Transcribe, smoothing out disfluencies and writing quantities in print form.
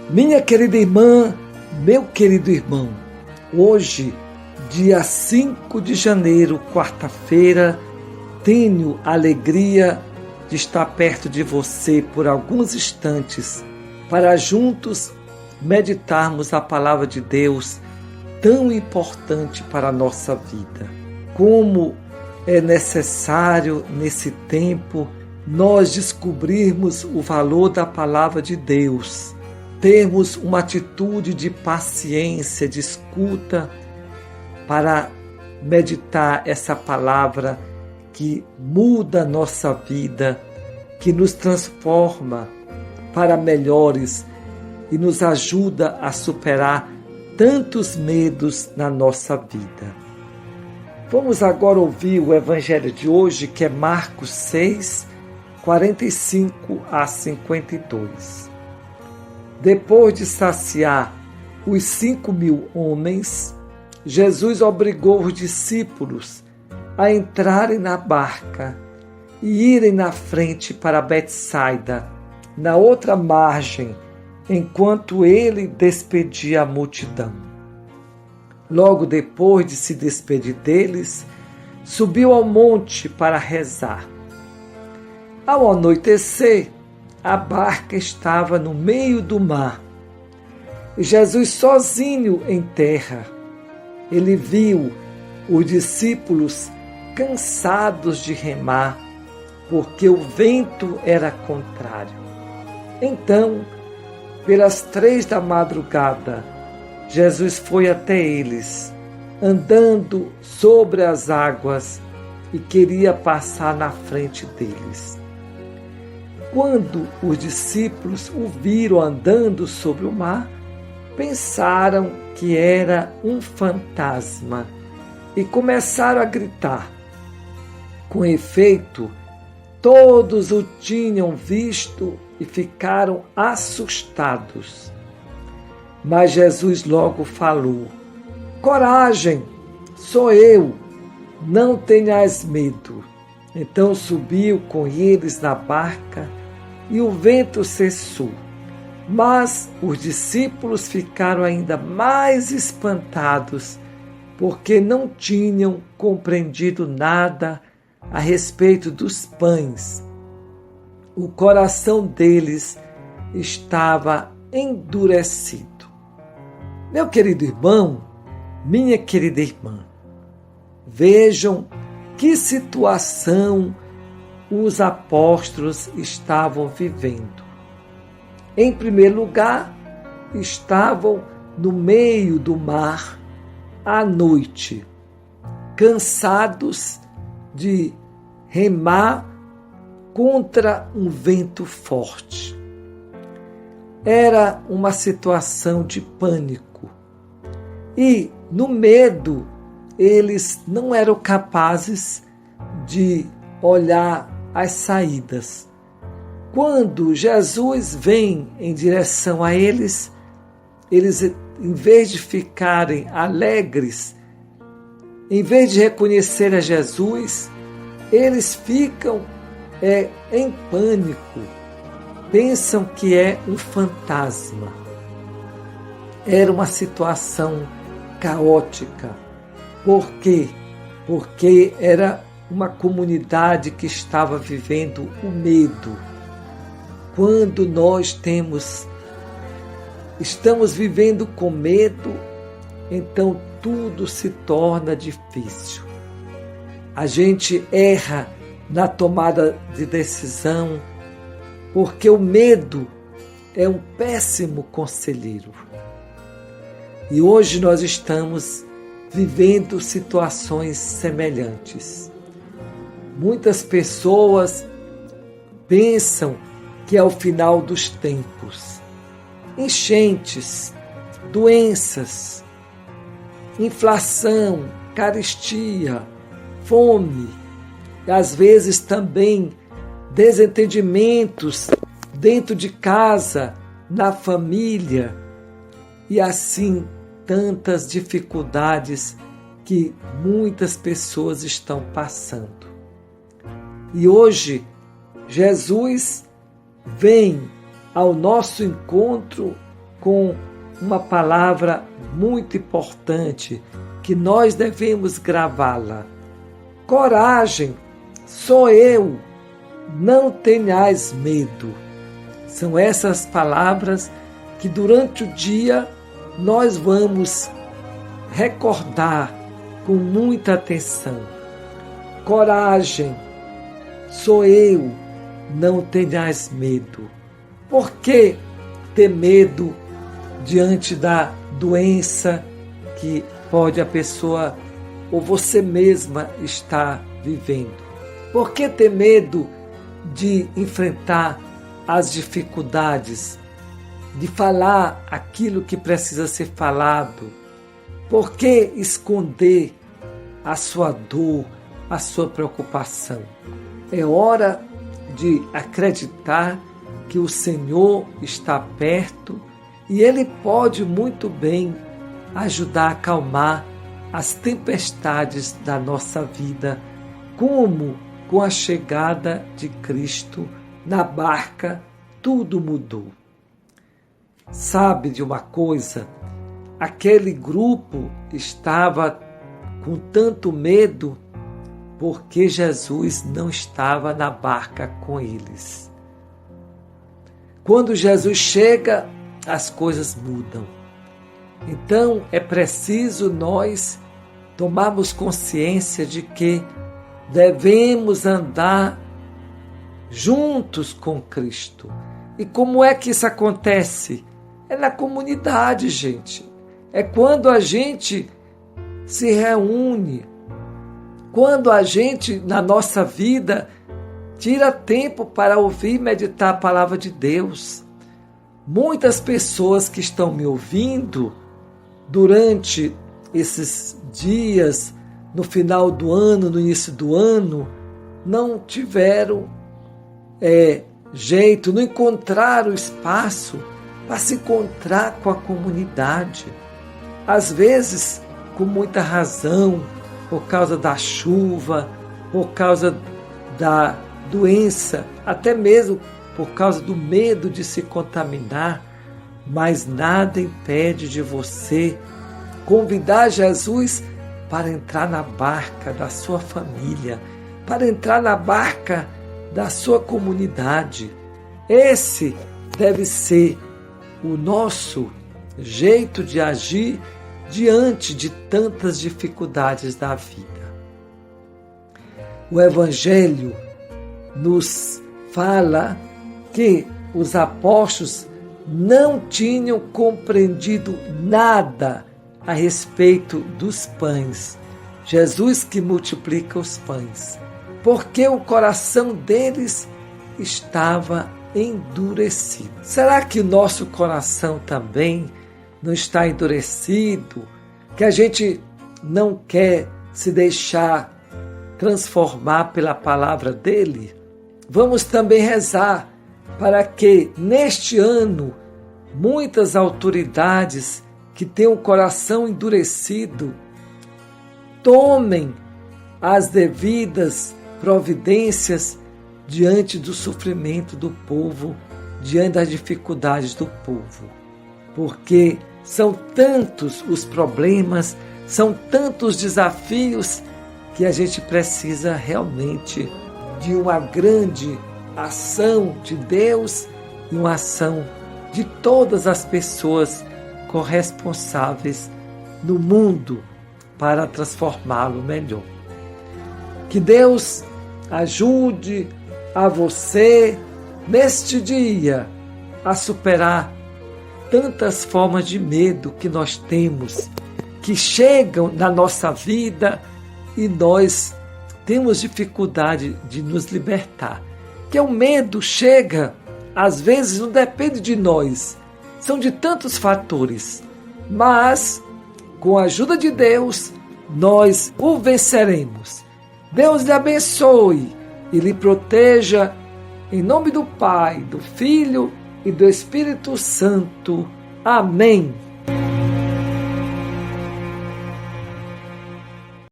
Minha querida irmã, meu querido irmão, hoje, dia 5 de janeiro, quarta-feira, tenho a alegria de estar perto de você por alguns instantes para juntos meditarmos a palavra de Deus tão importante para a nossa vida. Como é necessário nesse tempo nós descobrirmos o valor da palavra de Deus, termos uma atitude de paciência, de escuta para meditar essa palavra que muda a nossa vida, que nos transforma para melhores e nos ajuda a superar tantos medos na nossa vida. Vamos agora ouvir o evangelho de hoje, que é Marcos 6, 45 a 52. Depois de saciar os 5.000 homens, Jesus obrigou os discípulos a entrarem na barca e irem na frente para Betsaida, na outra margem, enquanto ele despedia a multidão. Logo depois de se despedir deles, subiu ao monte para rezar. Ao anoitecer, a barca estava no meio do mar e Jesus sozinho em terra. Ele viu os discípulos cansados de remar, porque o vento era contrário. Então, pelas 3 da madrugada, Jesus foi até eles, andando sobre as águas, e queria passar na frente deles. Quando os discípulos o viram andando sobre o mar, pensaram que era um fantasma e começaram a gritar. Com efeito, todos o tinham visto e ficaram assustados. Mas Jesus logo falou: coragem, sou eu, não tenhais medo. Então subiu com eles na barca e o vento cessou. Mas os discípulos ficaram ainda mais espantados, porque não tinham compreendido nada a respeito dos pães. O coração deles estava endurecido. Meu querido irmão, minha querida irmã, vejam que situação os apóstolos estavam vivendo. Em primeiro lugar, estavam no meio do mar à noite, cansados de remar contra um vento forte. Era uma situação de pânico. E, no medo, eles não eram capazes de olhar as saídas. Quando Jesus vem em direção a eles, em vez de ficarem alegres, em vez de reconhecer a Jesus, eles ficam em pânico, pensam que é um fantasma. Era uma situação caótica. Por quê? Porque era uma comunidade que estava vivendo o medo. Quando nós estamos vivendo com medo, então tudo se torna difícil. A gente erra na tomada de decisão, porque o medo é um péssimo conselheiro. E hoje nós estamos vivendo situações semelhantes. Muitas pessoas pensam que é o final dos tempos. Enchentes, doenças, inflação, carestia, fome, e às vezes também desentendimentos dentro de casa, na família, e assim tantas dificuldades que muitas pessoas estão passando. E hoje, Jesus vem ao nosso encontro com uma palavra muito importante que nós devemos gravá-la. Coragem, sou eu, não tenhais medo. São essas palavras que durante o dia nós vamos recordar com muita atenção. Coragem, sou eu, não tenhais medo. Por que ter medo diante da doença que pode a pessoa ou você mesma estar vivendo? Por que ter medo de enfrentar as dificuldades, de falar aquilo que precisa ser falado? Por que esconder a sua dor, a sua preocupação? É hora de acreditar que o Senhor está perto e Ele pode muito bem ajudar a acalmar as tempestades da nossa vida, como com a chegada de Cristo na barca tudo mudou. Sabe de uma coisa? Aquele grupo estava com tanto medo porque Jesus não estava na barca com eles. Quando Jesus chega, as coisas mudam. Então é preciso nós tomarmos consciência de que devemos andar juntos com Cristo. E como é que isso acontece? É na comunidade, gente. É quando a gente se reúne, quando a gente, na nossa vida, tira tempo para ouvir e meditar a palavra de Deus. Muitas pessoas que estão me ouvindo durante esses dias, no final do ano, no início do ano, não tiveram jeito, não encontraram espaço para se encontrar com a comunidade. Às vezes, com muita razão, por causa da chuva, por causa da doença, até mesmo por causa do medo de se contaminar, mas nada impede de você convidar Jesus para entrar na barca da sua família, para entrar na barca da sua comunidade. Esse deve ser o nosso jeito de agir diante de tantas dificuldades da vida. O Evangelho nos fala que os apóstolos não tinham compreendido nada a respeito dos pães. Jesus que multiplica os pães, porque o coração deles estava endurecido. Será que o nosso coração também não está endurecido? Que a gente não quer se deixar transformar pela palavra dele? Vamos também rezar para que neste ano muitas autoridades que têm o coração endurecido tomem as devidas providências diante do sofrimento do povo, diante das dificuldades do povo. Porque são tantos os problemas, são tantos os desafios que a gente precisa realmente de uma grande ação de Deus e uma ação de todas as pessoas corresponsáveis no mundo para transformá-lo melhor. Que Deus ajude a você neste dia a superar tantas formas de medo que nós temos, que chegam na nossa vida e nós temos dificuldade de nos libertar. Que o medo chega, às vezes não depende de nós, são de tantos fatores, mas com a ajuda de Deus nós o venceremos. Deus lhe abençoe e lhe proteja, em nome do Pai, do Filho e do Espírito Santo. Amém.